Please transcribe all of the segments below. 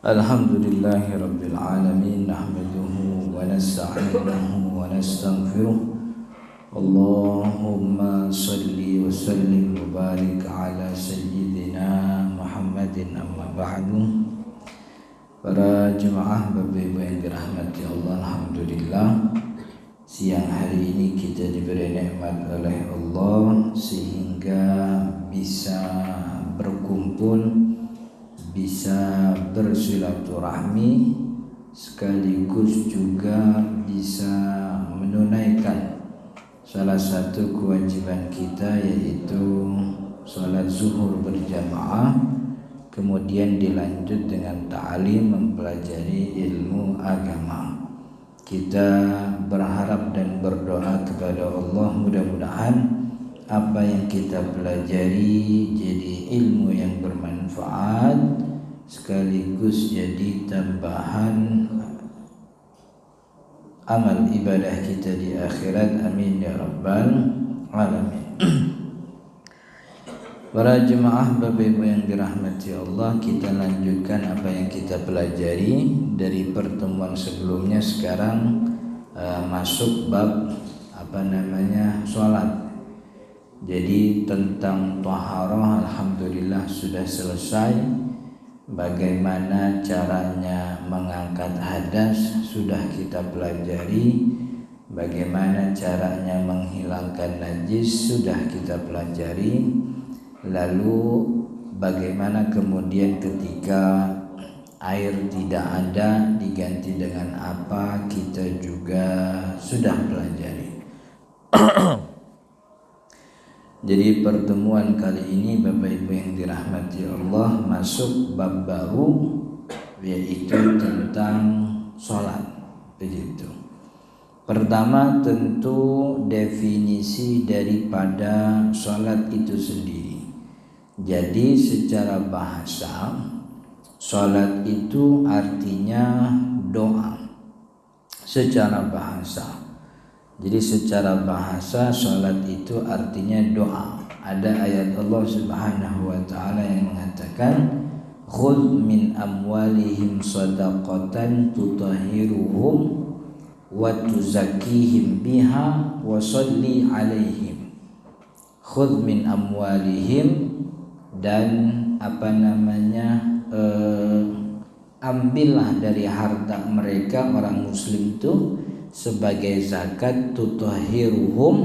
Alhamdulillahi Rabbil Alamin. Nahmaduhu wa nasta'inuhu wa nastaghfiruh. Allahumma salli wa sallim wa barik ala sayyidina Muhammadin, amma ba'du. Para jemaah Bapak Ibu yang dirahmati Allah, alhamdulillah siang hari ini kita diberi nikmat oleh Allah sehingga bisa berkumpul, bisa bersilaturahmi, sekaligus juga bisa menunaikan salah satu kewajiban kita, yaitu sholat zuhur berjamaah, kemudian dilanjut dengan ta'lim, mempelajari ilmu agama. Kita berharap dan berdoa kepada Allah, mudah-mudahan apa yang kita pelajari jadi ilmu yang bermanfaat, sekaligus jadi tambahan amal ibadah kita di akhirat. Amin ya rabbal alamin. Para jemaah Bapak Ibu yang dirahmati Allah, kita lanjutkan apa yang kita pelajari dari pertemuan sebelumnya. Sekarang masuk bab sholat. Jadi tentang taharah alhamdulillah sudah selesai. Bagaimana caranya mengangkat hadas sudah kita pelajari. Bagaimana caranya menghilangkan najis sudah kita pelajari. Lalu bagaimana kemudian ketika air tidak ada diganti dengan apa, kita juga sudah pelajari. Jadi pertemuan kali ini Bapak Ibu yang dirahmati Allah masuk bab baru, yaitu tentang sholat. Begitu. Pertama tentu definisi daripada sholat itu sendiri. Jadi secara bahasa sholat itu artinya doa. Secara bahasa. Jadi secara bahasa sholat itu artinya doa. Ada ayat Allah Subhanahu wa ta'ala yang mengatakan, khudh min amwalihim shadaqatan tutahhiruhum wa tuzakkihim biha wa sholli alaihim. Khudh min amwalihim, dan ambillah dari harta mereka, orang muslim itu, sebagai zakat. Tutahhiruhum,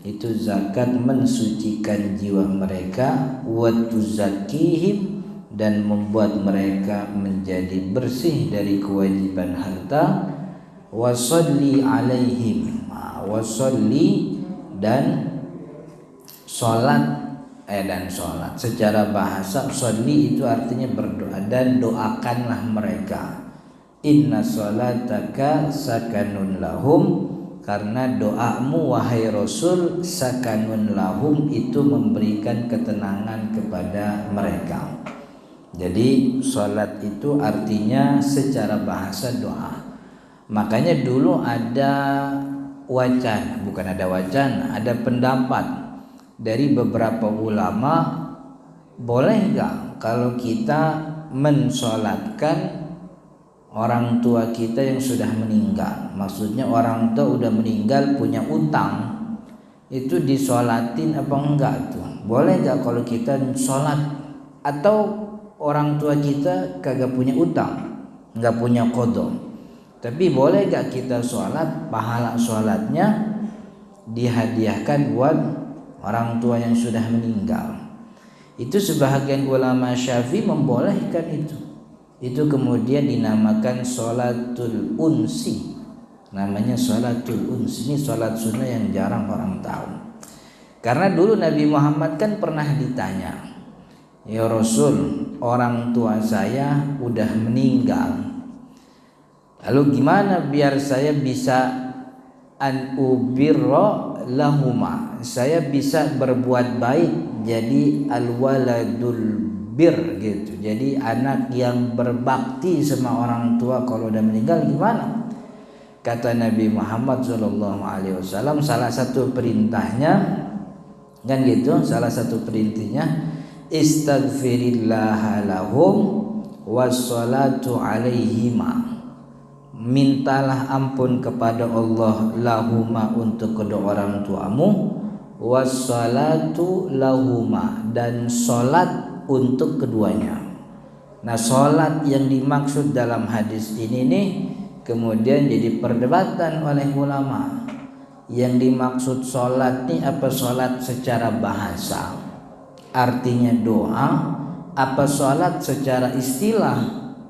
itu zakat mensucikan jiwa mereka. Wa tuzakkihim, dan membuat mereka menjadi bersih dari kewajiban harta. Wa sholli alaihim, wa sholli, dan sholat. Secara bahasa sholli itu artinya berdoa, dan doakanlah mereka. Inna sholataka sakanun lahum, karena doamu wahai Rasul sakanun lahum, itu memberikan ketenangan kepada mereka. Jadi sholat itu artinya secara bahasa doa. Makanya dulu ada pendapat dari beberapa ulama, boleh enggak kalau kita mensolatkan orang tua kita yang sudah meninggal? Maksudnya orang tua udah meninggal punya utang, itu disolatin apa enggak tuh? Boleh enggak kalau kita sholat? Atau orang tua kita kagak punya utang, enggak punya qadha, tapi boleh enggak kita sholat, pahala sholatnya dihadiahkan buat orang tua yang sudah meninggal? Itu sebahagian ulama Syafi'i membolehkan itu. Itu kemudian dinamakan sholatul unsi. Namanya sholatul unsi. Ini sholat sunnah yang jarang orang tahu. Karena dulu Nabi Muhammad kan pernah ditanya, ya Rasul, orang tua saya udah meninggal, lalu gimana biar saya bisa an ubirra lahuma, saya bisa berbuat baik, jadi al-waladul bir gitu, jadi anak yang berbakti sama orang tua kalau udah meninggal, gimana? Kata Nabi Muhammad SAW, salah satu perintahnya kan gitu, salah satu perintahnya istaghfirillaha lahum wassalatu alaihima, mintalah ampun kepada Allah lahuma untuk kedua orang tuamu, wassalatu lahuma dan salat untuk keduanya. Nah, salat yang dimaksud dalam hadis ini nih kemudian jadi perdebatan oleh ulama. Yang dimaksud salat nih apa salat secara bahasa, artinya doa, apa salat secara istilah,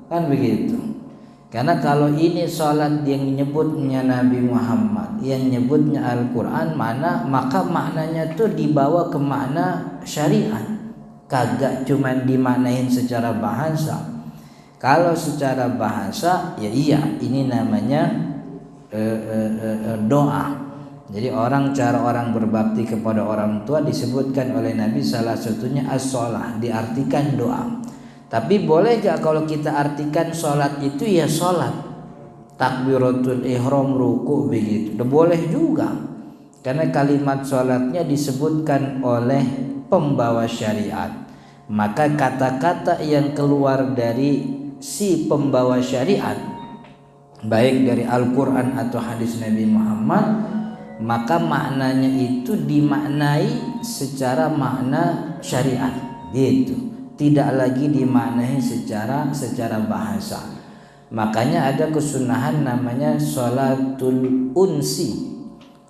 kan begitu. Karena kalau ini salat yang menyebutnya Nabi Muhammad, yang nyebutnya Al-Quran, maka maknanya tuh dibawa ke makna syariat, kagak cuman dimaknain secara bahasa. Kalau secara bahasa ya iya, ini namanya doa. Jadi cara orang berbakti kepada orang tua disebutkan oleh Nabi salah satunya as-shalah, diartikan doa. Tapi boleh gak kalau kita artikan sholat itu ya sholat, takbiratul ihram, ruku, begitu, boleh juga. Karena kalimat sholatnya disebutkan oleh pembawa syariat, maka kata-kata yang keluar dari si pembawa syariat, baik dari Al-Quran atau hadis Nabi Muhammad, maka maknanya itu dimaknai secara makna syariat, gitu, tidak lagi dimaknai secara bahasa. Makanya ada kesunahan namanya sholatul unsi,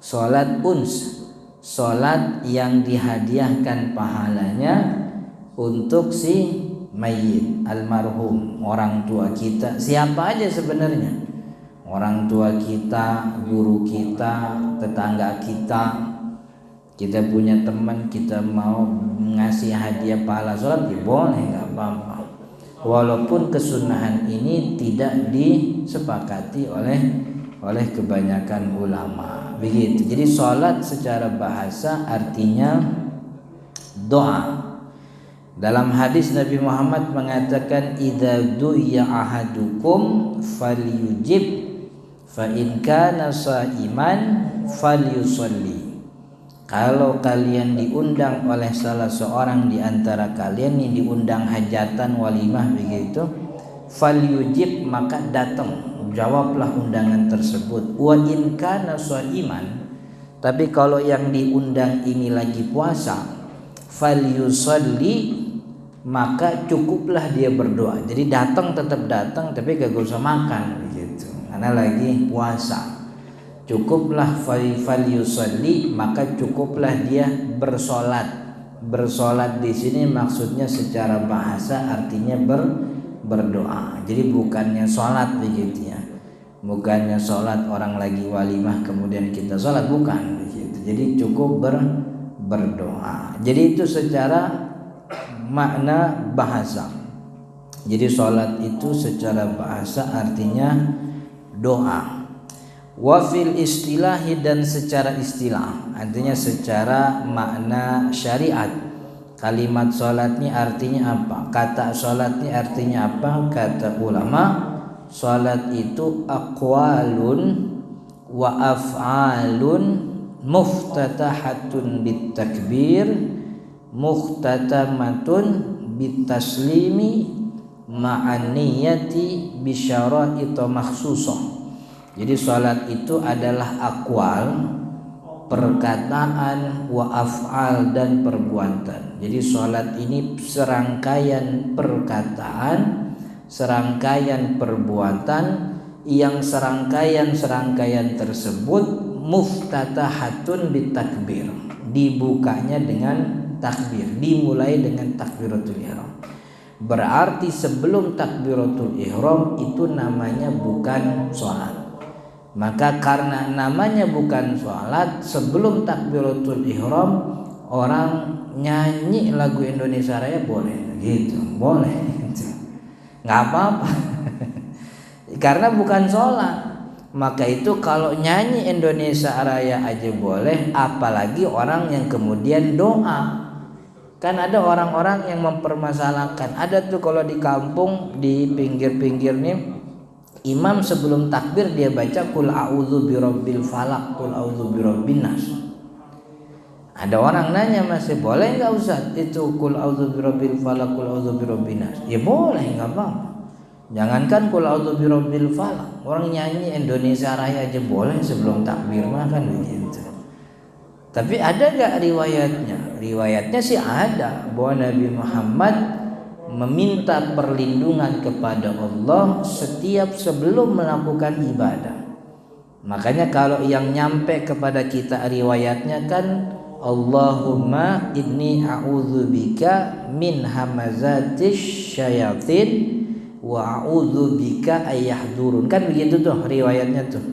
sholat uns, sholat yang dihadiahkan pahalanya untuk si mayit, almarhum, orang tua kita, siapa aja sebenarnya, orang tua kita, guru kita, tetangga kita. Kita punya teman, kita mau ngasih hadiah pahala sholat, ya boleh, nggak apa-apa. Walaupun kesunahan ini tidak disepakati oleh kebanyakan ulama, begitu. Jadi sholat secara bahasa artinya doa. Dalam hadis Nabi Muhammad mengatakan, idza du'iya ahadukum falyujib fa in kana sha'iman falyusalli. Kalau kalian diundang oleh salah seorang di antara kalian yang diundang hajatan, walimah, begitu, falyujib, maka datang, jawablah undangan tersebut. Wa in kana shaiman, tapi kalau yang diundang ini lagi puasa, falyusalli, maka cukuplah dia berdoa. Jadi datang, tetap datang, tapi gak usah makan, begitu, karena lagi puasa. Cukuplah falyusalli, maka cukuplah dia bersolat. Bersolat di sini maksudnya secara bahasa artinya berdoa. Jadi bukannya solat, begitu ya, bukannya solat orang lagi walimah kemudian kita solat, bukan begitu. Jadi cukup berdoa. Jadi itu secara makna bahasa. Jadi solat itu secara bahasa artinya doa. Wafil istilahi, dan secara istilah, artinya secara makna syariat. Kalimat sholat ini artinya apa? Kata sholat ini artinya apa? Kata ulama, sholat itu aqwalun wa af'alun muftatahatun bitakbir muhtatamatun bitaslimi ma'an niyati bisyara'ita makhsusah. Jadi salat itu adalah akwal, perkataan, wa af'al, dan perbuatan. Jadi salat ini serangkaian perkataan, serangkaian perbuatan, yang serangkaian tersebut muftatahatun bitakbir, dibukanya dengan takbir, dimulai dengan takbiratul ihram. Berarti sebelum takbiratul ihram itu namanya bukan salat. Maka karena namanya bukan sholat, sebelum takbiratul ihram orang nyanyi lagu Indonesia Raya boleh, gitu, boleh, nggak apa-apa. Karena bukan sholat. Maka itu kalau nyanyi Indonesia Raya aja boleh, apalagi orang yang kemudian doa. Kan ada orang-orang yang mempermasalahkan, ada tuh kalau di kampung di pinggir-pinggir nih, imam sebelum takbir dia baca qul a'udzu birabbil falaq, qul a'udzu birabbin nas. Ada orang nanya, masih boleh nggak Ustaz itu qul a'udzu birabbil falaq, qul a'udzu birabbin nas? Ya boleh, nggak apa-apa. Jangankan qul a'udzu birabbil falaq, orang nyanyi Indonesia Raya aja boleh sebelum takbir mah kan begitu. Tapi ada nggak riwayatnya? Riwayatnya sih ada bahwa Nabi Muhammad meminta perlindungan kepada Allah setiap sebelum melakukan ibadah. Makanya kalau yang nyampe kepada kita riwayatnya kan Allahumma inni a'udzubika min hamazatis syayatin wa a'udzubika ayyahdurun, kan begitu tuh riwayatnya tuh.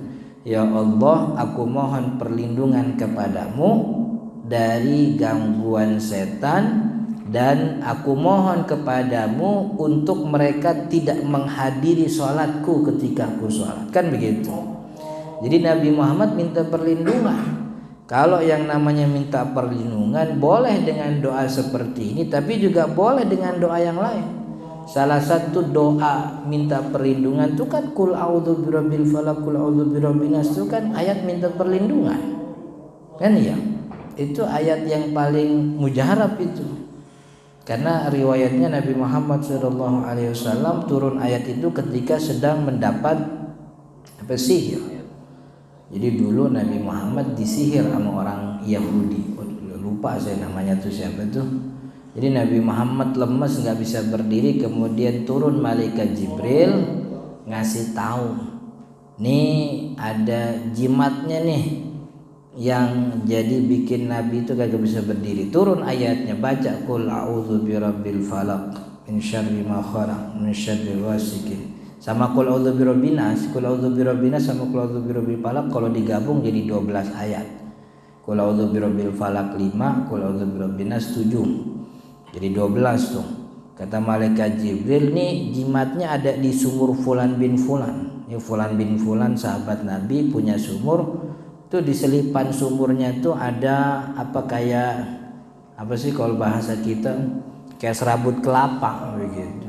Ya Allah, aku mohon perlindungan kepadamu dari gangguan setan, dan aku mohon kepadamu untuk mereka tidak menghadiri sholatku ketika aku sholat, kan begitu. Jadi Nabi Muhammad minta perlindungan. Kalau yang namanya minta perlindungan boleh dengan doa seperti ini, tapi juga boleh dengan doa yang lain. Salah satu doa minta perlindungan itu kan qul a'udzu birabbil falaq, qul a'udzu birabbin nas, itu kan ayat minta perlindungan. Kan ya? Itu ayat yang paling mujarab itu. Karena riwayatnya Nabi Muhammad SAW turun ayat itu ketika sedang mendapat sihir. Jadi dulu Nabi Muhammad disihir sama orang Yahudi. Lupa saya namanya tuh siapa tuh. Jadi Nabi Muhammad lemes nggak bisa berdiri, kemudian turun malaikat Jibril ngasih tahu, nih ada jimatnya nih yang jadi bikin Nabi itu kagak bisa berdiri. Turun ayatnya, baca qul a'udzu birabbil falaq min syarri ma khalaq min syarri ghasiqin. Sama qul a'udzu birabbin nas, qul a'udzu birabbin nas sama qul a'udzu birabbil falaq kalau digabung jadi 12 ayat. Qul a'udzu birabbil falaq 5, qul a'udzu birabbin nas 7. Jadi 12 tuh. Kata malaikat Jibril, nih jimatnya ada di sumur Fulan bin Fulan. Ini Fulan bin Fulan sahabat Nabi punya sumur. Tuh di selipan sumurnya tuh ada apa kayak apa sih kalau bahasa kita kayak serabut kelapa begitu.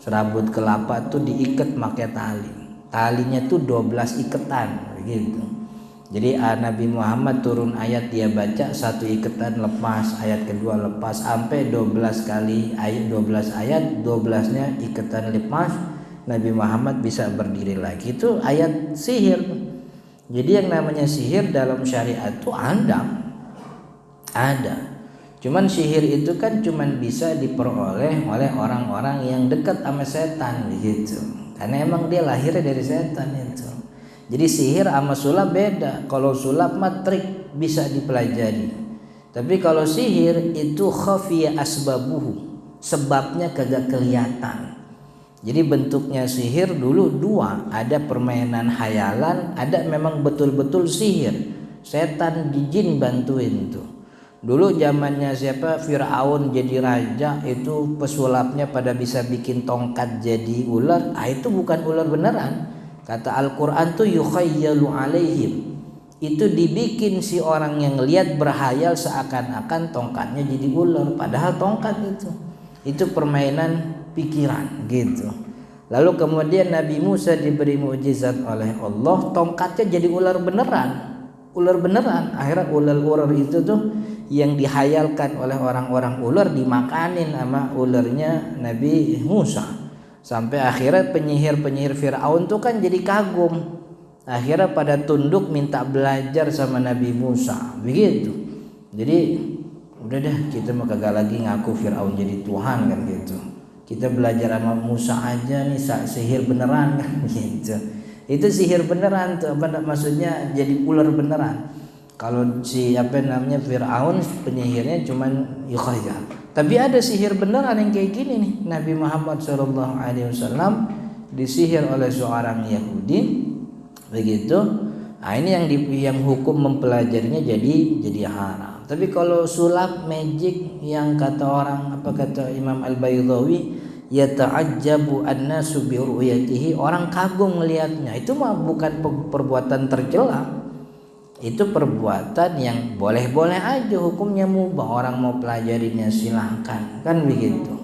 Serabut kelapa tuh diikat pakai tali. Talinya tuh 12 iketan begitu. Jadi Nabi Muhammad turun ayat, dia baca satu iketan lepas, ayat kedua lepas sampai 12 kali ayat, 12 ayat, 12-nya iketan lepas, Nabi Muhammad bisa berdiri lagi. Itu ayat sihir. Jadi yang namanya sihir dalam syariat itu ada. Cuman sihir itu kan cuman bisa diperoleh oleh orang-orang yang dekat sama setan begitu. Karena emang dia lahirnya dari setan itu. Jadi sihir sama sulap beda. Kalau sulap mah trik bisa dipelajari. Tapi kalau sihir itu khafiya asbabuhu, sebabnya kagak kelihatan. Jadi bentuknya sihir dulu dua, ada permainan hayalan, ada memang betul-betul sihir. Setan jin bantuin tuh. Dulu zamannya siapa Fir'aun jadi raja, itu pesulapnya pada bisa bikin tongkat jadi ular. Itu bukan ular beneran. Kata Al-Quran tuh yukhayyalu alaihim, itu dibikin si orang yang lihat berhayal seakan-akan tongkatnya jadi ular, padahal tongkat itu permainan pikiran gitu. Lalu kemudian Nabi Musa diberi mukjizat oleh Allah, tongkatnya jadi ular beneran. Akhirnya ular itu tuh yang dihayalkan oleh orang-orang ular dimakanin sama ularnya Nabi Musa. Sampai akhirnya penyihir Fir'aun tuh kan jadi kagum. Akhirnya pada tunduk minta belajar sama Nabi Musa. Begitu. Jadi udah dah, kita mah kagak lagi ngaku Fir'aun jadi Tuhan kan gitu. Kita belajar sama Musa aja nih, sihir beneran kan gitu. Itu sihir beneran tuh, apa maksudnya jadi ular beneran. Kalau si Fir'aun penyihirnya cuman yukhayal. Tapi ada sihir beneran yang kayak gini nih. Nabi Muhammad SAW disihir oleh seorang Yahudi begitu. Nah ini yang hukum mempelajarinya jadi haram. Tapi kalau sulap magic yang kata Imam Al-Baydawi, yata'ajjabu an-nasu bi ru'yatihi, orang kagum melihatnya. Itu mah bukan perbuatan tercela. Itu perbuatan yang boleh-boleh aja, hukumnya mubah. Orang mau pelajarinya silahkan, kan begitu.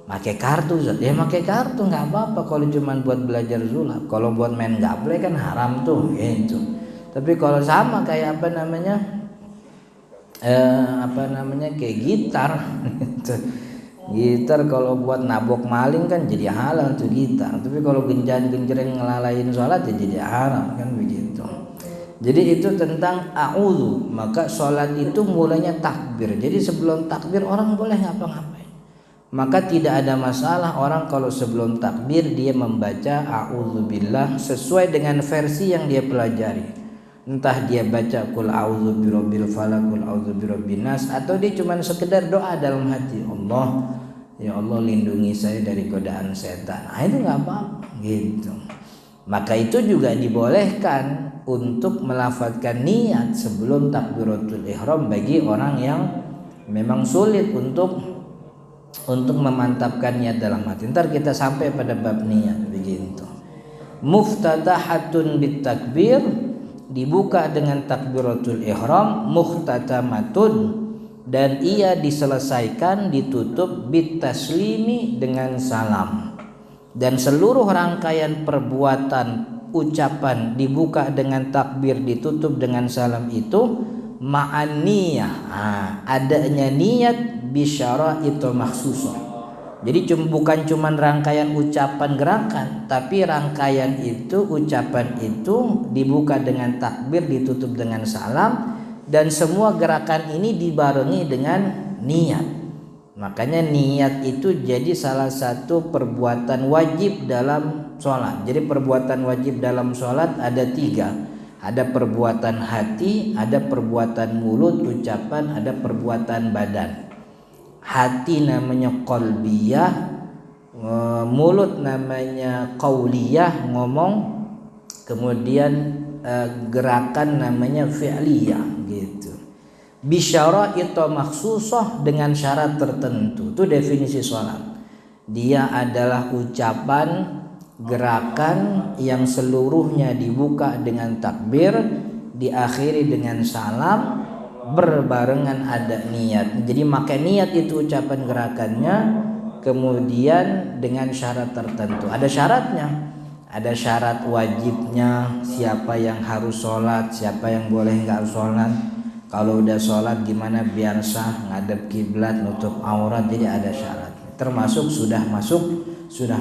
Pakai kartu Zat, ya pakai kartu nggak apa-apa kalau cuma buat belajar sulap. Kalau buat main gaple kan haram tuh gitu. Tapi kalau sama kayak kayak gitar. Gitar kalau buat nabok maling kan jadi halal tuh gitar, tapi kalau genjreng ngelalain sholat ya jadi haram kan begitu. Jadi itu tentang a'udzu. Maka sholat itu mulainya takbir. Jadi sebelum takbir orang boleh ngapa-ngapain. Maka tidak ada masalah orang kalau sebelum takbir dia membaca a'udzubillah sesuai dengan versi yang dia pelajari. Entah dia baca qul a'udzu birabbil falaq, qul a'udzu birabbin nas, atau dia cuma sekedar doa dalam hati, Allah, ya Allah lindungi saya dari godaan setan. Nah, itu enggak apa-apa gitu. Maka itu juga dibolehkan untuk melafadzkan niat sebelum takbiratul ihram bagi orang yang memang sulit untuk memantapkan niat dalam hati. Ntar kita sampai pada bab niat begitu. Muftatahatun bitakbir, dibuka dengan takbiratul ihram, muhtatamatun, dan ia diselesaikan ditutup bitaslimi dengan salam. Dan seluruh rangkaian perbuatan ucapan dibuka dengan takbir ditutup dengan salam itu ma'an niyah, adanya niat bisyara itu maksusah. Jadi bukan cuma rangkaian ucapan gerakan, tapi rangkaian itu ucapan itu dibuka dengan takbir ditutup dengan salam, dan semua gerakan ini dibarengi dengan niat. Makanya niat itu jadi salah satu perbuatan wajib dalam sholat. Jadi perbuatan wajib dalam sholat ada 3. Ada perbuatan hati, ada perbuatan mulut, ucapan, ada perbuatan badan. Hati namanya qalbiyah, mulut namanya qauliyah, ngomong, kemudian gerakan namanya fi'liyah gitu. Bisyara itu maksusah, dengan syarat tertentu. Itu definisi sholat. Dia adalah ucapan, gerakan yang seluruhnya dibuka dengan takbir, diakhiri dengan salam, berbarengan ada niat. Jadi maka niat itu ucapan gerakannya, kemudian dengan syarat tertentu. Ada syaratnya. Ada syarat wajibnya, siapa yang harus sholat, siapa yang boleh nggak sholat. Kalau udah sholat gimana biar sah, ngadep kiblat, nutup aurat, jadi ada syarat. Termasuk sudah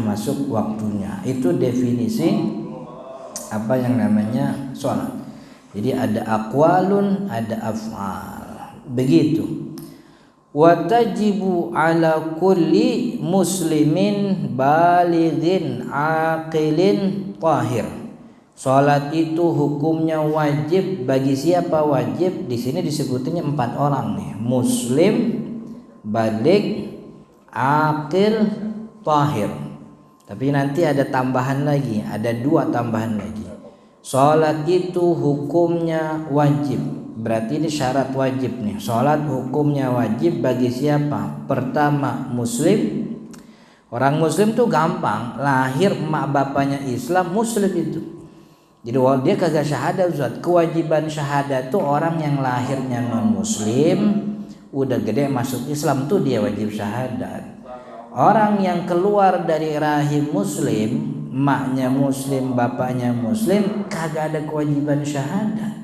masuk waktunya. Itu definisi apa yang namanya sholat. Jadi ada aqwalun, ada af'al. Begitu. Wa tajibu ala kulli muslimin balighin aqilin tahir. Salat itu hukumnya wajib bagi siapa wajib? Di sini disebutnya 4 orang nih. Muslim, baligh, aqil, tahir. Tapi nanti ada tambahan lagi, ada 2 tambahan lagi. Salat itu hukumnya wajib. Berarti ini syarat wajib nih. Salat hukumnya wajib bagi siapa? Pertama, muslim. Orang muslim tuh gampang, lahir emak bapaknya Islam, muslim itu. Jadi dia kagak syahadat, Ustaz. Kewajiban syahadat tuh orang yang lahirnya non muslim, udah gede masuk Islam tuh dia wajib syahadat. Orang yang keluar dari rahim muslim, emaknya muslim, bapaknya muslim, kagak ada kewajiban syahadat.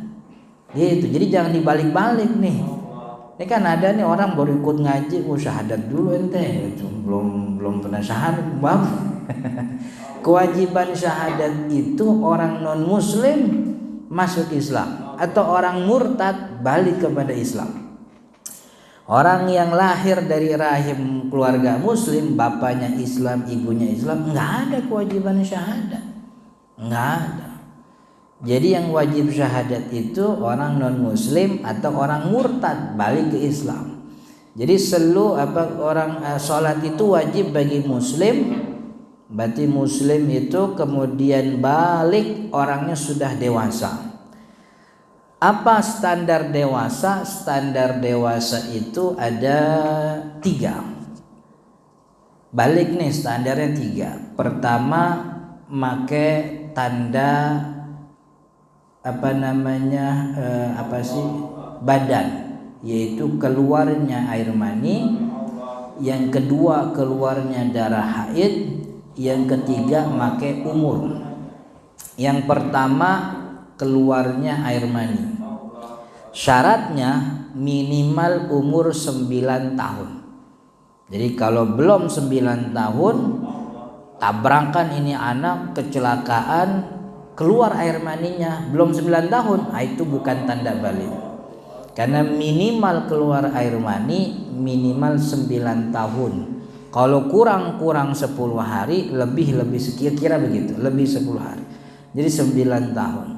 Gitu. Jadi jangan dibalik-balik nih. Ini kan ada nih orang baru ikut ngaji, syahadat dulu ente, itu belum pernah syahadat, bang. Kewajiban syahadat itu orang non muslim masuk Islam, atau orang murtad balik kepada Islam. Orang yang lahir dari rahim keluarga muslim, bapaknya Islam, ibunya Islam, nggak ada kewajiban syahadat, nggak ada. Jadi yang wajib syahadat itu orang non muslim atau orang murtad balik ke Islam. Jadi sholat itu wajib bagi muslim. Berarti muslim itu kemudian balik, orangnya sudah dewasa. Apa standar dewasa? Standar dewasa itu ada 3. Balik nih standarnya 3. Pertama, make tanda badan, yaitu keluarnya air mani. Yang kedua, keluarnya darah haid. Yang ketiga, make umur. Yang pertama, keluarnya air mani. Syaratnya minimal umur 9 tahun. Jadi kalau belum 9 tahun, tabrakan ini anak, kecelakaan, keluar air maninya belum 9 tahun, itu bukan tanda balik. Karena minimal keluar air mani minimal 9 tahun. Kalau kurang 10 hari, lebih kira-kira begitu, lebih 10 hari. Jadi 9 tahun.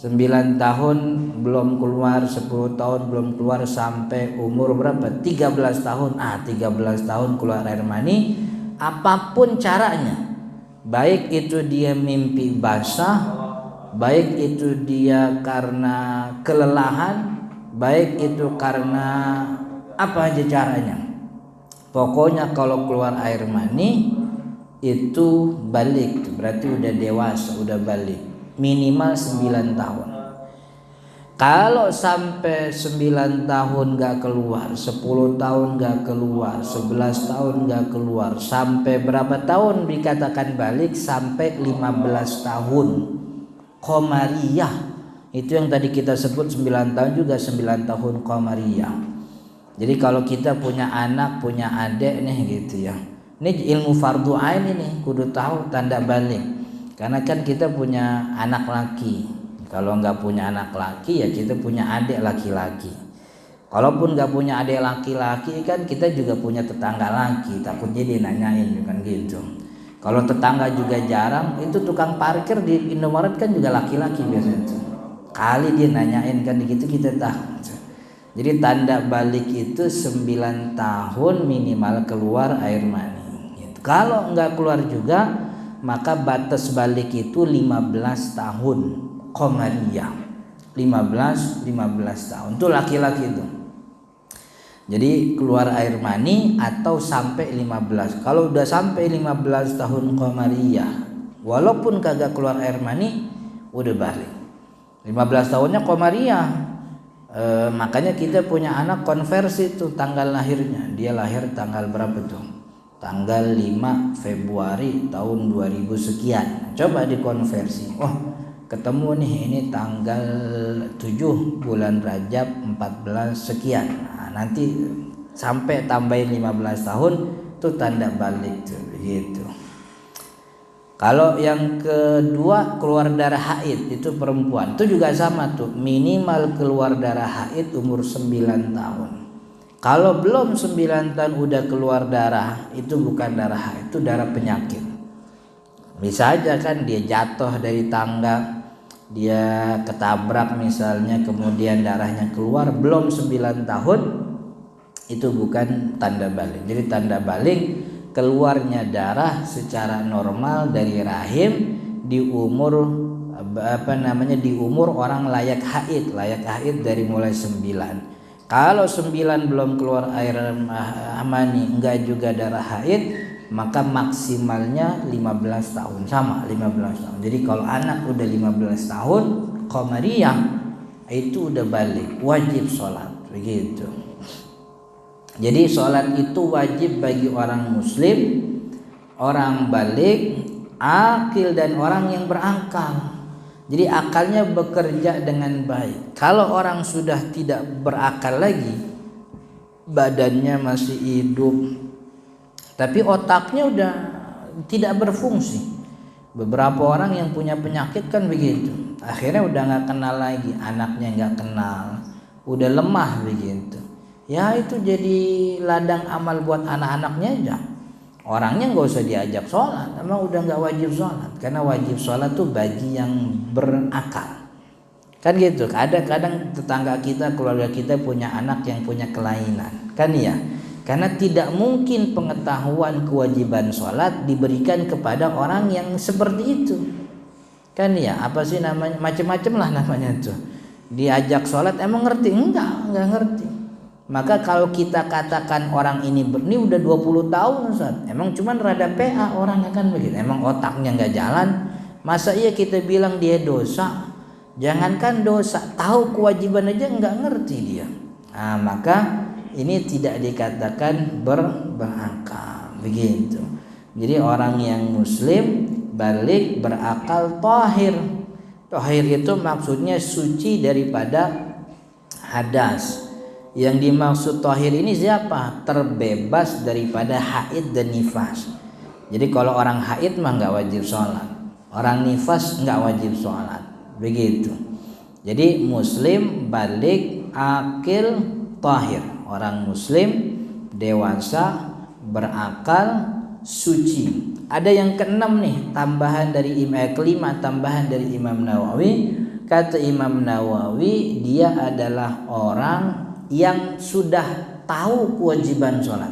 9 tahun belum keluar, 10 tahun belum keluar, sampai umur berapa? 13 tahun. 13 tahun keluar air mani, apapun caranya. Baik itu dia mimpi basah, baik itu dia karena kelelahan, baik itu karena apa aja caranya. Pokoknya kalau keluar air mani itu balik, berarti udah dewasa, udah balik. Minimal 9 tahun. Kalau sampai 9 tahun gak keluar, 10 tahun gak keluar, 11 tahun gak keluar, sampai berapa tahun dikatakan balik? Sampai 15 tahun. Qamariyah. Itu yang tadi kita sebut 9 tahun juga 9 tahun qamariyah. Jadi kalau kita punya anak, punya adik nih gitu ya. Ini ilmu fardu ain ini, kudu tahu tanda balik. Karena kan kita punya anak laki. Kalau nggak punya anak laki ya kita punya adik laki-laki. Kalaupun nggak punya adik laki-laki kan kita juga punya tetangga laki. Takutnya dia nanyain kan gitu. Kalau tetangga juga jarang, itu tukang parkir di Indomaret kan juga laki-laki biasanya. Kali dia nanyain kan gitu kita tahu. Jadi tanda balik itu 9 tahun minimal keluar air mani. Gitu. Kalau nggak keluar juga, maka batas balik itu 15 tahun qamariyah. 15 tahun itu laki-laki itu. Jadi keluar air mani atau sampai 15. Kalau udah sampai 15 tahun qamariyah, walaupun kagak keluar air mani, udah balik. 15 tahunnya qamariyah. Makanya kita punya anak konversi tuh tanggal lahirnya. Dia lahir tanggal berapa tuh? Tanggal 5 Februari tahun 2000 sekian. Coba dikonversi. Ketemu nih ini tanggal 7 bulan Rajab 14 sekian. Nanti sampai tambahin 15 tahun tuh tanda balik tuh gitu. Kalau yang kedua keluar darah haid itu perempuan, itu juga sama tuh, minimal keluar darah haid umur 9 tahun. Kalau belum 9 tahun udah keluar darah, itu bukan darah haid, itu darah penyakit. Bisa aja kan dia jatuh dari tangga, dia ketabrak misalnya, kemudian darahnya keluar belum 9 tahun, itu bukan tanda balik. Jadi tanda balik keluarnya darah secara normal dari rahim di umur di umur orang layak haid dari mulai 9. Kalau 9 belum keluar air mani, enggak juga darah haid, maka maksimalnya 15 tahun, sama 15 tahun. Jadi kalau anak udah 15 tahun qamariyah itu udah balik, wajib sholat begitu. Jadi sholat itu wajib bagi orang muslim, orang balik, akil, dan orang yang berakal. Jadi akalnya bekerja dengan baik. Kalau orang sudah tidak berakal lagi, badannya masih hidup, tapi otaknya udah tidak berfungsi. Beberapa orang yang punya penyakit kan begitu. Akhirnya udah gak kenal lagi, anaknya gak kenal, udah lemah begitu. Ya itu jadi ladang amal buat anak-anaknya aja. Orangnya nggak usah diajak sholat, emang udah nggak wajib sholat. Karena wajib sholat tuh bagi yang berakal. Kan gitu. Kadang-kadang tetangga kita, keluarga kita punya anak yang punya kelainan, kan ya. Karena tidak mungkin pengetahuan kewajiban sholat diberikan kepada orang yang seperti itu, kan ya. Apa sih namanya? Macam-macam lah namanya tuh. Diajak sholat emang ngerti? Enggak ngerti. Maka kalau kita katakan orang ini udah 20 tahun Ustaz, emang cuman rada PA orangnya kan begitu, emang otaknya nggak jalan, masa iya kita bilang dia dosa? Jangankan dosa, tahu kewajiban aja nggak ngerti dia. Maka ini tidak dikatakan berakal begitu. Jadi orang yang muslim balik berakal tahir. Tahir itu maksudnya suci daripada hadas. Yang dimaksud tahir ini siapa? Terbebas daripada haid dan nifas. Jadi kalau orang haid mah nggak wajib sholat, orang nifas nggak wajib sholat, begitu. Jadi muslim balik akil tahir, orang muslim dewasa berakal suci. Ada yang keenam nih, tambahan dari kelima tambahan dari Imam Nawawi. Kata Imam Nawawi, dia adalah orang yang sudah tahu kewajiban sholat,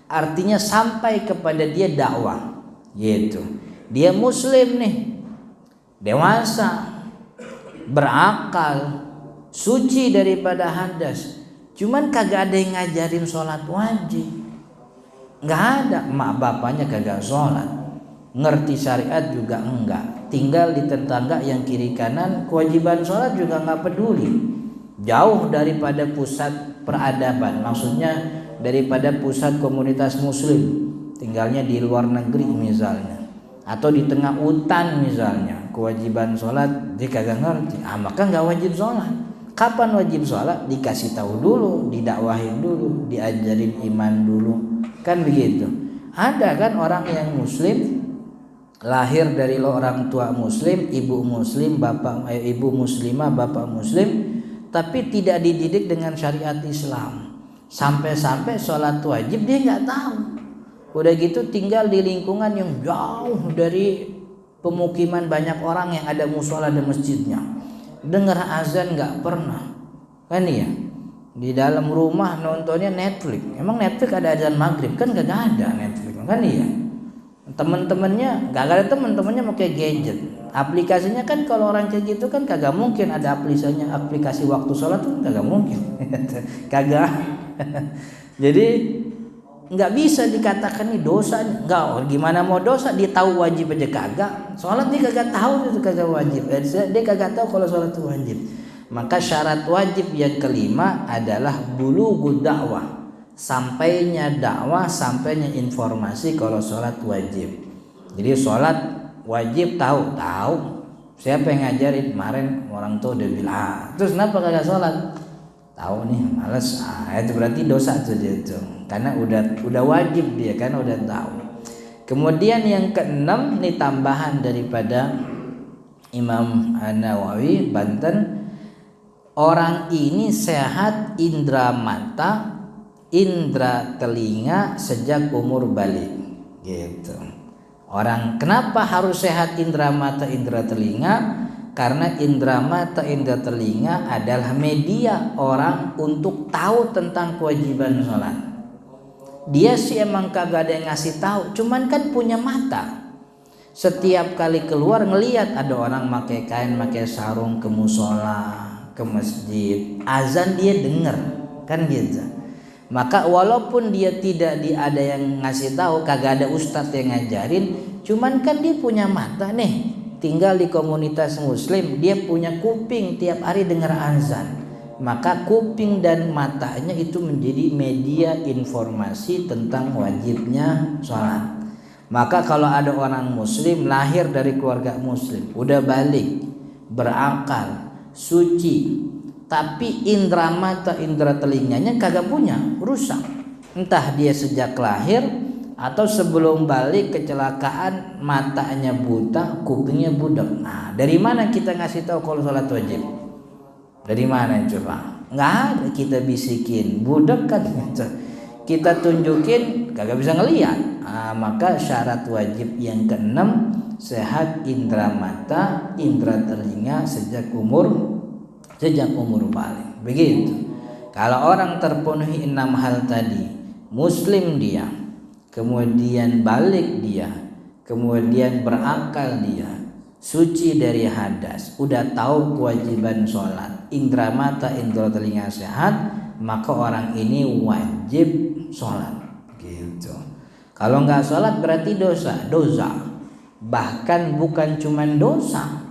artinya sampai kepada dia dakwah gitu. Dia muslim nih, dewasa, berakal, suci daripada hadas, cuman kagak ada yang ngajarin sholat wajib, nggak ada. Mak bapaknya kagak sholat, ngerti syariat juga enggak, tinggal di tetangga yang kiri kanan, kewajiban sholat juga nggak peduli, jauh daripada pusat peradaban, maksudnya daripada pusat komunitas muslim, tinggalnya di luar negeri misalnya, atau di tengah hutan misalnya, kewajiban sholat dia kagak ngerti, maka nggak wajib sholat. Kapan wajib sholat? Dikasih tahu dulu, didakwahin dulu, diajarin iman dulu, kan begitu. Ada kan orang yang muslim, lahir dari orang tua muslim, ibu muslim, ibu muslimah, bapak muslim, tapi tidak dididik dengan syariat Islam. Sampai-sampai sholat wajib dia nggak tahu. Udah gitu tinggal di lingkungan yang jauh dari pemukiman banyak orang yang ada musola dan masjidnya. Dengar azan nggak pernah, kan ya? Di dalam rumah nontonnya Netflix. Emang Netflix ada azan maghrib? Kan nggak ada Netflix, kan ya? Teman-temannya nggak ada, teman-temannya pakai gadget. Aplikasinya kan kalau orang kayak gitu kan kagak mungkin ada aplikasi waktu sholat tuh kagak mungkin. Kagak. Jadi nggak bisa dikatakan nih dosa. Nggak, gimana mau dosa? Dia tahu wajib aja kagak. Sholat dia kagak tahu itu kagak wajib. Dia kagak tahu kalau sholat itu wajib. Maka syarat wajib yang kelima adalah bulughud dakwah. Sampainya dakwah, sampainya informasi kalau sholat wajib. Jadi sholat wajib tahu. Siapa yang ngajarin? Kemarin orang tua udah bilang, terus kenapa kagak sholat? Tahu nih, males. Itu berarti dosa tuh dia tuh, karena udah wajib dia, kan udah tahu. Kemudian yang keenam nih tambahan daripada Imam Nawawi Banten, orang ini sehat indera mata, indera telinga sejak umur balik, gitu. Orang kenapa harus sehat indera mata, indera telinga? Karena indera mata, indera telinga adalah media orang untuk tahu tentang kewajiban sholat. Dia sih emang kagak ada yang ngasih tahu, cuman kan punya mata. Setiap kali keluar ngelihat ada orang pakai kain, pakai sarung ke musola, ke masjid, azan dia denger, kan gitu. Maka walaupun dia tidak ada yang ngasih tahu, kagak ada ustadz yang ngajarin, cuman kan dia punya mata nih, tinggal di komunitas muslim, dia punya kuping, tiap hari dengar azan. Maka kuping dan matanya itu menjadi media informasi tentang wajibnya sholat. Maka kalau ada orang muslim lahir dari keluarga muslim, udah balik, berakal, suci, tapi indera mata, indera telinganya kagak punya, rusak. Entah dia sejak lahir atau sebelum balik kecelakaan, matanya buta, kupingnya budak. Nah, dari mana kita ngasih tahu kalau sholat wajib? Dari mana coba? Nggak ada, kita bisikin, budak kan gitu. Kita tunjukin, kagak bisa ngelihat. Maka syarat wajib yang keenam, sehat indera mata, indera telinga sejak umur balik. Begitu. Kalau orang terpenuhi 6 hal tadi, muslim dia, kemudian balik dia, kemudian berakal dia, suci dari hadas, udah tahu kewajiban sholat, indera mata, indera telinga sehat, maka orang ini wajib sholat. Gitu. Kalau nggak sholat berarti dosa. Bahkan bukan cuman dosa.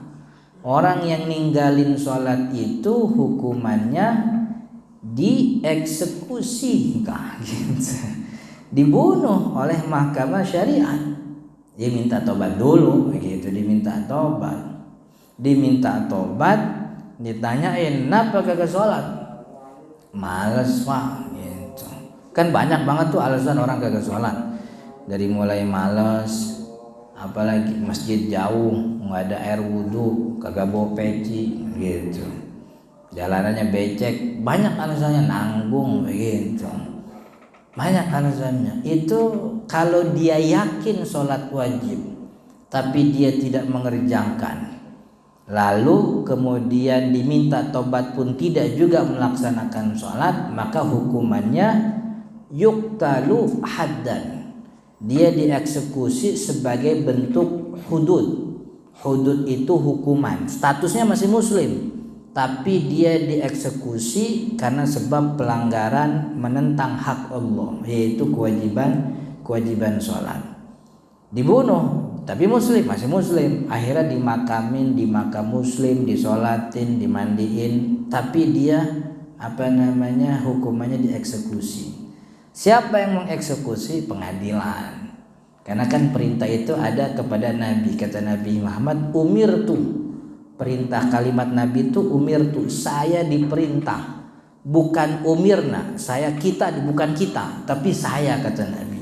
Orang yang ninggalin sholat itu hukumannya dieksekusi, gitu. Dibunuh oleh mahkamah syariat. Dia minta tobat dulu, begitu. Diminta tobat, ditanyain kenapa kagak sholat. males pak gitu. Kan banyak banget tuh alasan orang kagak sholat, dari mulai males, apalagi masjid jauh, nggak ada air wudhu, kagak bawa peci gitu, jalanannya becek, banyak alasannya, nanggung gitu, banyak alasannya. Itu kalau dia yakin sholat wajib tapi dia tidak mengerjakan, lalu kemudian diminta tobat pun tidak juga melaksanakan sholat, maka hukumannya yuktalu haddan, dia dieksekusi sebagai bentuk hudud. Hudud itu hukuman, statusnya masih muslim tapi dia dieksekusi karena sebab pelanggaran menentang hak Allah, yaitu kewajiban sholat. Dibunuh tapi muslim, masih muslim, akhirnya dimakamin di makam muslim, disolatin, dimandiin, tapi dia hukumannya dieksekusi. Siapa yang mengeksekusi? Pengadilan. Karena kan perintah itu ada kepada Nabi. Kata Nabi Muhammad, umirtu, perintah kalimat Nabi itu umirtu, saya diperintah, bukan umirna, bukan kita, tapi saya, kata Nabi.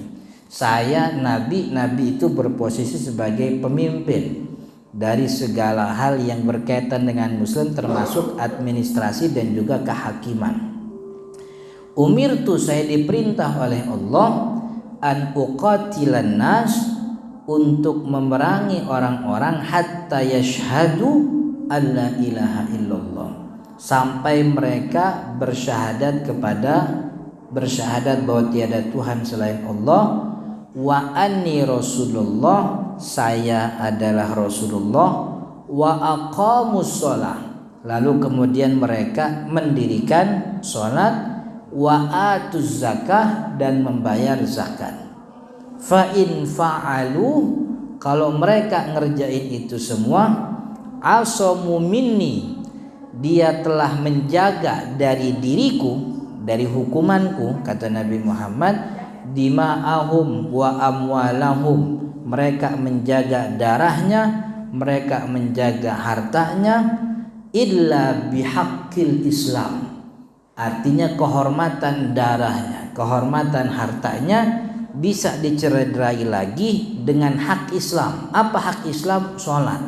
Saya Nabi itu berposisi sebagai pemimpin dari segala hal yang berkaitan dengan muslim, termasuk administrasi dan juga kehakiman. Umirtu, saya diperintah oleh Allah, an uqatilan nas, untuk memerangi orang-orang, hatta yashhadu alla ilaha illallah, sampai mereka bersyahadat bahwa tiada Tuhan selain Allah, wa anni rasulullah, saya adalah Rasulullah, wa aqamus shalah, lalu kemudian mereka mendirikan salat, wa atuz zakah, dan membayar zakat. Fa in fa'alu, kalau mereka ngerjain itu semua, asamu minni, dia telah menjaga dari diriku, dari hukumanku, kata Nabi Muhammad, dima'ahum wa amwalahum, mereka menjaga darahnya, mereka menjaga hartanya, illa bihaqqil Islam, artinya kehormatan darahnya, kehormatan hartanya bisa dicederai lagi dengan hak Islam. Apa hak Islam? Sholat.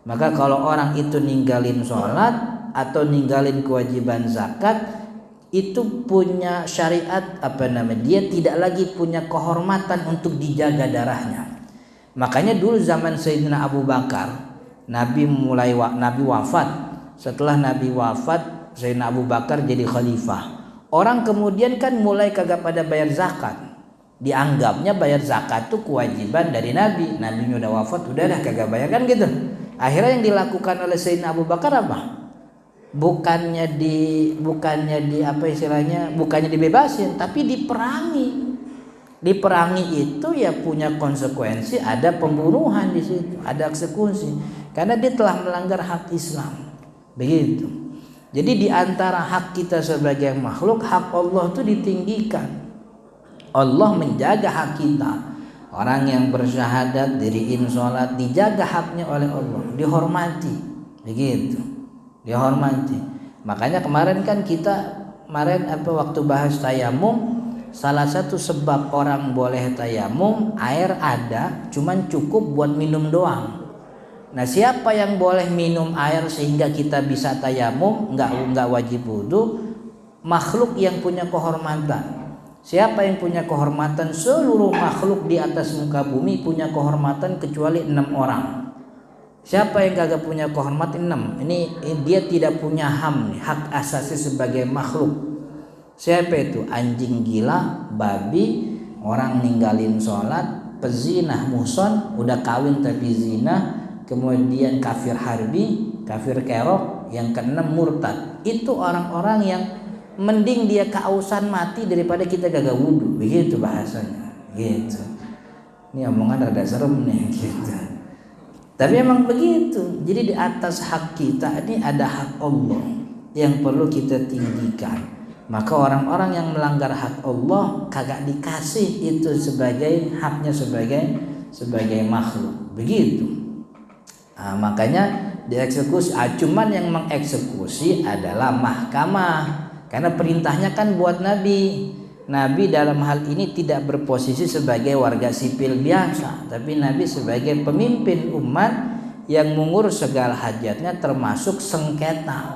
Maka kalau orang itu ninggalin sholat atau ninggalin kewajiban zakat, itu punya syariat dia tidak lagi punya kehormatan untuk dijaga darahnya. Makanya dulu zaman Sayyidina Abu Bakar, Nabi wafat. Setelah Nabi wafat, Sayyidina Abu Bakar jadi khalifah. Orang kemudian kan mulai kagak pada bayar zakat. Dianggapnya bayar zakat itu kewajiban dari Nabi. Nabi udah wafat, udah dah kagak bayar kan gitu. Akhirnya yang dilakukan oleh Sayyidina Abu Bakar apa? Bukannya dibebasin, tapi diperangi. Diperangi itu ya punya konsekuensi, ada pembunuhan di situ, ada eksekusi, karena dia telah melanggar hak Islam. Begitu. Jadi di antara hak kita sebagai makhluk, hak Allah itu ditinggikan. Allah menjaga hak kita. Orang yang bersyahadat, diriin sholat, dijaga haknya oleh Allah, dihormati. Begitu. Dihormati. Makanya kemarin kan waktu bahas tayamum, salah satu sebab orang boleh tayamum, air ada, cuman cukup buat minum doang. Nah, siapa yang boleh minum air sehingga kita bisa tayamum, enggak wajib wudu? Makhluk yang punya kehormatan. Siapa yang punya kehormatan? Seluruh makhluk di atas muka bumi punya kehormatan kecuali 6 orang. Siapa yang kagak punya kehormatan? 6. Ini dia tidak punya hak asasi sebagai makhluk. Siapa itu? Anjing gila, babi, orang ninggalin sholat, pezinah, muson, udah kawin tapi zina, kemudian kafir harbi, kafir kerok, yang keenam murtad. Itu orang-orang yang mending dia kehausan mati daripada kita gagal wudu. Begitu bahasanya. Gitu. Ini omongan rada serem nih gitu. Tapi emang begitu. Jadi di atas hak kita ini ada hak Allah yang perlu kita tinggikan. Maka orang-orang yang melanggar hak Allah kagak dikasih itu sebagai haknya sebagai makhluk. Begitu. Makanya dieksekusi. Cuman yang mengeksekusi adalah mahkamah. Karena perintahnya kan buat Nabi. Nabi dalam hal ini tidak berposisi sebagai warga sipil biasa, tapi Nabi sebagai pemimpin umat yang mengurus segala hajatnya, termasuk sengketa,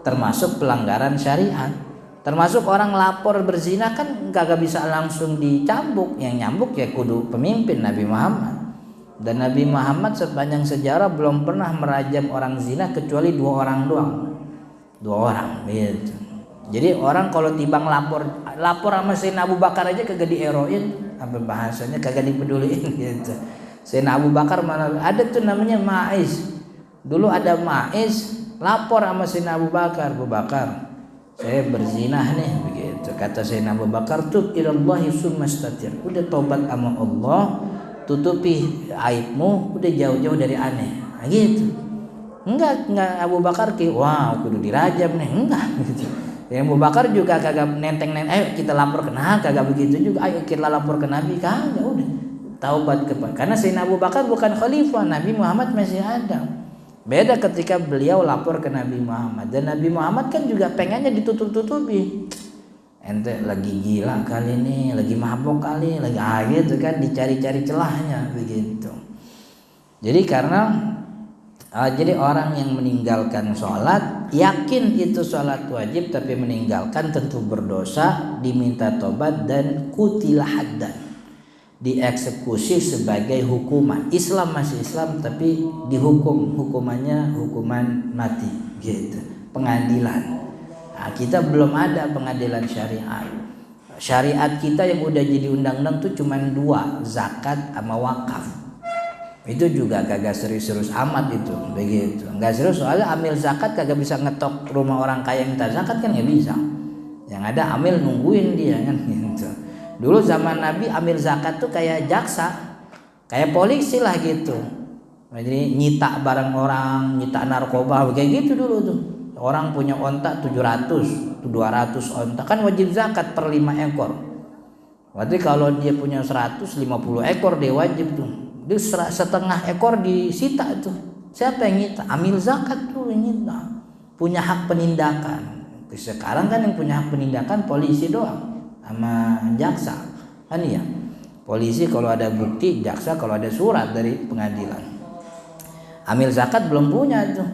termasuk pelanggaran syariat, termasuk orang lapor berzina kan kagak bisa langsung dicambuk, yang nyambuk ya kudu pemimpin Nabi Muhammad. Dan Nabi Muhammad sepanjang sejarah belum pernah merajam orang zina kecuali 2 orang doang, 2 orang gitu. Jadi orang kalau timbang lapor sama Sayyidina Abu Bakar aja kagak dieroin, apa bahasanya kagak dipeduliin gitu. Sayyidina Abu Bakar mana ada tuh namanya Maiz. Dulu ada Maiz lapor sama Sayyidina Abu Bakar, Abu Bakar, saya berzinah nih begitu. Kata Sayyidina Abu Bakar, tub ilallahi summastatir. Udah tobat sama Allah, tutupi aibmu, udah jauh-jauh dari aneh. Nah, gitu. Enggak Abu Bakar wah kudu dirajam nih, enggak gitu. Ya Abu Bakar juga kagak nenteng-nenteng, ayo kita lapor ke Nabi, kagak begitu juga, ayo kita lapor ke Nabi, kagak, udah taubat kepada. Karena Sayyidina Abu Bakar bukan khalifah, Nabi Muhammad masih ada. Beda ketika beliau lapor ke Nabi Muhammad, dan Nabi Muhammad kan juga pengennya ditutup-tutupi. Ente lagi gila kali ini, lagi mabok kali, lagi gitu kan, dicari-cari celahnya begitu. Jadi jadi orang yang meninggalkan sholat, yakin itu sholat wajib tapi meninggalkan tentu berdosa, diminta tobat dan kutilah haddan, dieksekusi sebagai hukuman. Islam masih Islam tapi dihukum, hukumannya hukuman mati gitu, pengadilan. Nah, kita belum ada pengadilan syariat. Syariat kita yang udah jadi undang-undang tuh cuma 2, zakat sama wakaf. Itu juga kagak serius-serius amat itu begitu. Enggak serius soalnya amil zakat kagak bisa ngetok rumah orang kaya minta zakat kan nggak bisa. Yang ada amil nungguin dia kan gitu. Dulu zaman Nabi amil zakat tuh kayak jaksa, kayak polisi lah gitu. Jadi nyita barang orang, nyita narkoba kayak gitu dulu tuh. Orang punya onta 700, 200 onta kan wajib zakat per 5 ekor. Berarti kalau dia punya 150 ekor dia wajib tuh. Dia setengah ekor disita tuh. Siapa yang nyita? Amil zakat tuh yang nyita. Punya hak penindakan. Sekarang kan yang punya hak penindakan polisi doang sama jaksa. Kan iya. Polisi kalau ada bukti, jaksa kalau ada surat dari pengadilan. Amil zakat belum punya tuh.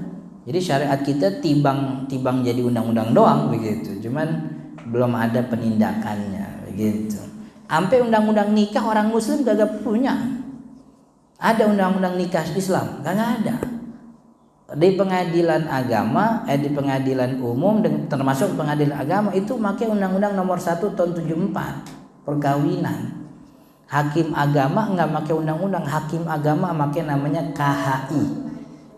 Jadi syariat kita timbang jadi undang-undang doang begitu. Cuman belum ada penindakannya begitu. Sampai undang-undang nikah orang muslim gak punya. Ada undang-undang nikah Islam? Nggak ada. Di pengadilan agama, di pengadilan umum, termasuk pengadilan agama itu pakai undang-undang nomor 1 tahun 74 perkawinan. Hakim agama nggak pakai undang-undang, hakim agama pakai namanya KHI,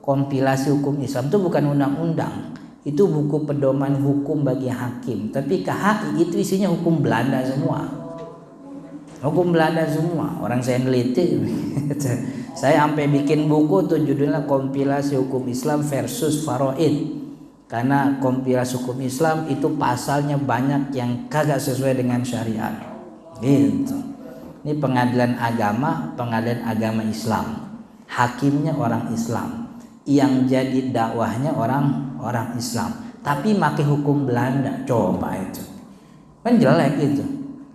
kompilasi hukum Islam. Itu bukan undang-undang, itu buku pedoman hukum bagi hakim. Tapi KHI itu isinya hukum Belanda semua. Hukum Belanda semua. Orang saya neliti. Saya sampai bikin buku tuh judulnya kompilasi hukum Islam versus faraid. Karena kompilasi hukum Islam itu pasalnya banyak yang kagak sesuai dengan syariat. Gitu. Ini pengadilan agama Islam. Hakimnya orang Islam. Yang jadi dakwahnya orang Islam. Tapi pakai hukum Belanda. Coba itu. Kan jelek itu.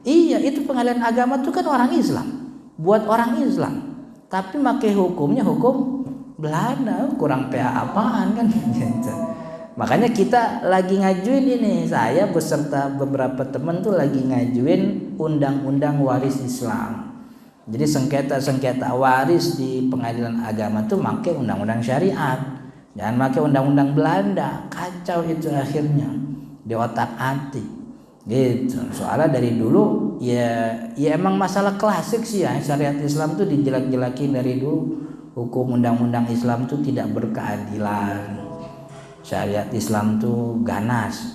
Iya, itu pengadilan agama itu kan orang Islam, buat orang Islam, tapi pakai hukumnya hukum Belanda, kurang PA apaan kan gitu. Makanya kita lagi ngajuin ini, saya beserta beberapa teman tuh lagi ngajuin undang-undang waris Islam. Jadi sengketa waris di pengadilan agama tuh pakai undang-undang syariat, jangan pakai undang-undang Belanda. Kacau itu akhirnya di otak-atik. Gitu. Soalnya dari dulu ya emang masalah klasik sih ya, syariat Islam tuh dijelek-jelekin dari dulu. Hukum undang-undang Islam tuh tidak berkeadilan. Syariat Islam tuh ganas.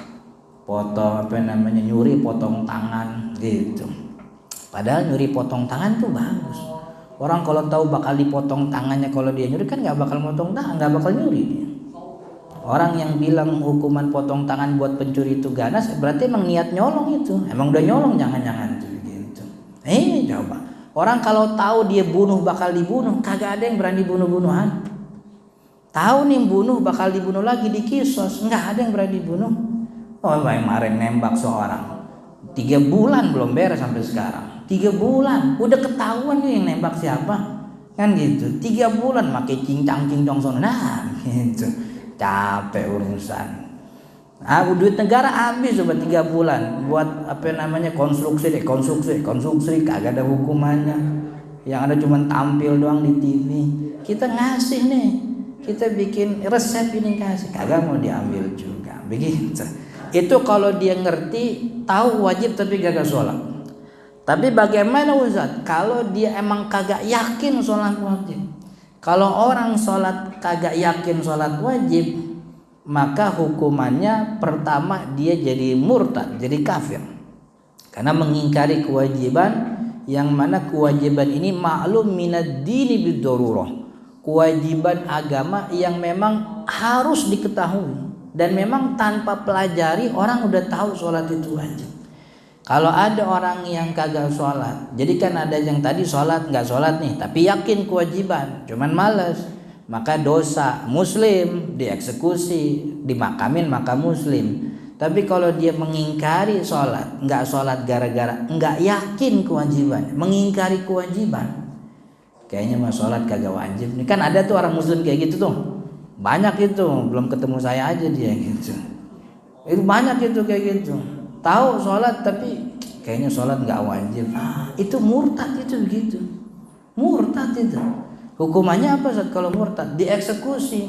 Nyuri potong tangan gitu. Padahal nyuri potong tangan tuh bagus. Orang kalau tahu bakal dipotong tangannya kalau dia nyuri kan nggak bakal potong tangan, nggak bakal nyuri dia. Orang yang bilang hukuman potong tangan buat pencuri itu ganas, berarti emang niat nyolong itu. Emang udah nyolong jangan-jangan gitu. Coba. Orang kalau tahu dia bunuh bakal dibunuh, kagak ada yang berani bunuh-bunuhan. Tahu nih bunuh bakal dibunuh lagi di kisos, enggak ada yang berani bunuh. Oh, kemarin nembak seorang 3 bulan belum beres sampai sekarang. 3 bulan udah ketahuan nih yang nembak siapa, kan gitu. 3 bulan pakai cincang sono, nah gitu. Capek urusan. Duit negara habis coba 3 bulan buat konstruksi kagak ada hukumannya. Yang ada cuma tampil doang di TV. Kita ngasih nih, kita bikin resep ini kasih, kagak mau diambil juga. Begitu. Itu kalau dia ngerti, tahu wajib tapi gagal sholat. Tapi bagaimana Ustaz kalau dia emang kagak yakin sholat wajib? Kalau orang sholat kagak yakin sholat wajib, maka hukumannya pertama dia jadi murtad, jadi kafir. Karena mengingkari kewajiban, yang mana kewajiban ini maklum minad dini bid-darurah. Kewajiban agama yang memang harus diketahui. Dan memang tanpa pelajari orang udah tahu sholat itu wajib. Kalau ada orang yang kagak sholat, jadi kan ada yang tadi sholat nggak sholat nih, tapi yakin kewajiban, cuman males, maka dosa. Muslim dieksekusi, dimakamin maka muslim. Tapi kalau dia mengingkari sholat, nggak sholat gara-gara nggak yakin kewajiban, mengingkari kewajiban, kayaknya mah sholat kagak wajib nih. Kan ada tuh orang muslim kayak gitu tuh. Banyak itu, belum ketemu saya aja dia gitu. Itu banyak itu kayak gitu. Tahu sholat tapi kayaknya sholat nggak wajib. Itu murtad itu begitu. Murtad itu. Hukumannya apa Ustaz kalau murtad? Dieksekusi.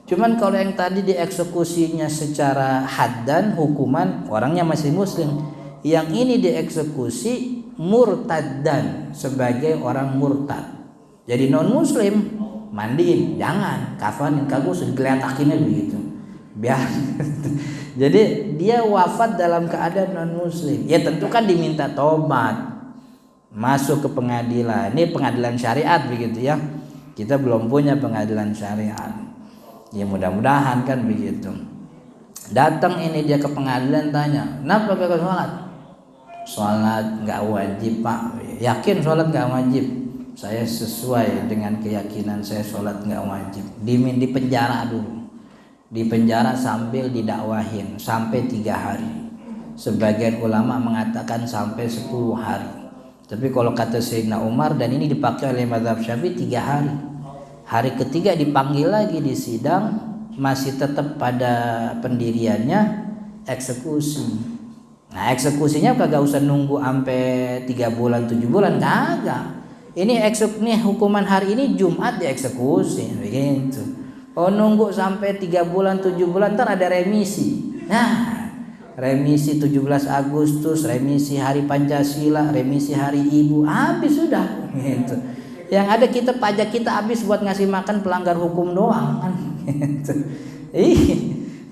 Cuman kalau yang tadi dieksekusinya secara haddan, hukuman orangnya masih muslim. Yang ini dieksekusi murtaddan, sebagai orang murtad. Jadi non muslim, mandiin, jangan, kafanin, kagak usah digeletakinnya begitu. Biar jadi dia wafat dalam keadaan non muslim. Ya tentu kan diminta tobat, masuk ke pengadilan. Ini pengadilan syariat begitu ya. Kita belum punya pengadilan syariat. Ya mudah-mudahan kan begitu. Datang ini dia ke pengadilan, tanya, "Kenapa kagak sholat?" "Sholat nggak wajib Pak." "Yakin sholat nggak wajib?" "Saya sesuai dengan keyakinan saya sholat nggak wajib." Di penjara dulu, di penjara sambil didakwahin sampai 3 hari. Sebagian ulama mengatakan sampai 10 hari. Tapi kalau kata Sayyidina Umar, dan ini dipakai oleh mazhab Syafi'i, 3 hari. Hari ketiga dipanggil lagi di sidang, masih tetap pada pendiriannya, eksekusi. Nah eksekusinya kagak usah nunggu sampai 3 bulan 7 bulan, kagak. Ini hukuman hari ini Jumat dieksekusi begitu. Oh nunggu sampai 3 bulan 7 bulan, ntar ada remisi. Nah remisi 17 Agustus, remisi hari Pancasila, remisi hari Ibu, habis sudah gitu. Yang ada kita pajak kita habis buat ngasih makan pelanggar hukum doang kan gitu.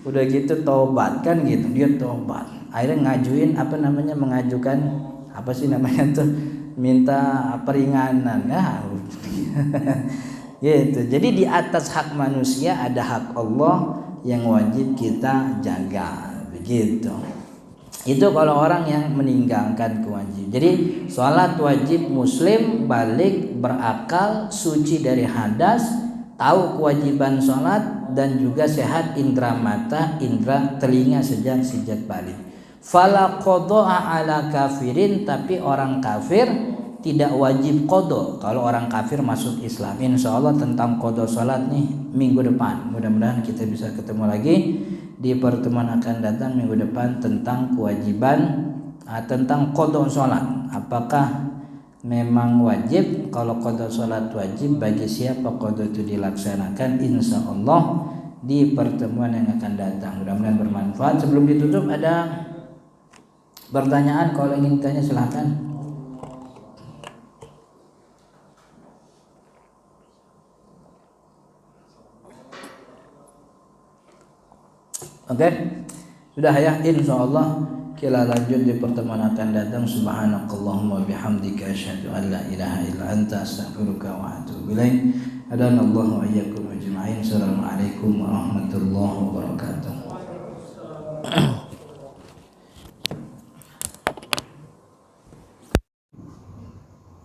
Udah gitu tobat kan gitu, dia tobat. Akhirnya mengajukan apa sih namanya tuh, minta peringanan ya. Gitu. Jadi di atas hak manusia ada hak Allah yang wajib kita jaga begitu. Itu kalau orang yang meninggalkan kewajiban. Jadi sholat wajib muslim, balik, berakal, suci dari hadas, tahu kewajiban sholat, dan juga sehat indera mata, indera telinga sejak balik. Fala qada'a ala kafirin, tapi orang kafir tidak wajib qada. Kalau orang kafir masuk Islam, insya Allah tentang qada sholat nih minggu depan. Mudah-mudahan kita bisa ketemu lagi di pertemuan akan datang minggu depan tentang kewajiban, tentang qada sholat. Apakah memang wajib? Kalau qada sholat wajib, bagi siapa qada itu dilaksanakan? Insya Allah di pertemuan yang akan datang. Mudah-mudahan bermanfaat. Sebelum ditutup, ada pertanyaan? Kalau ingin tanya silahkan. Oke, sudah ya, insyaallah kita lanjut di pertemuan akan datang. Subhanakallahumma bihamdika asyhadu an la ilaha illa anta astaghfiruka wa atubu ilaik. Hadanallahu wa iyyakum ajma'in. Assalamualaikum warahmatullahi wabarakatuh.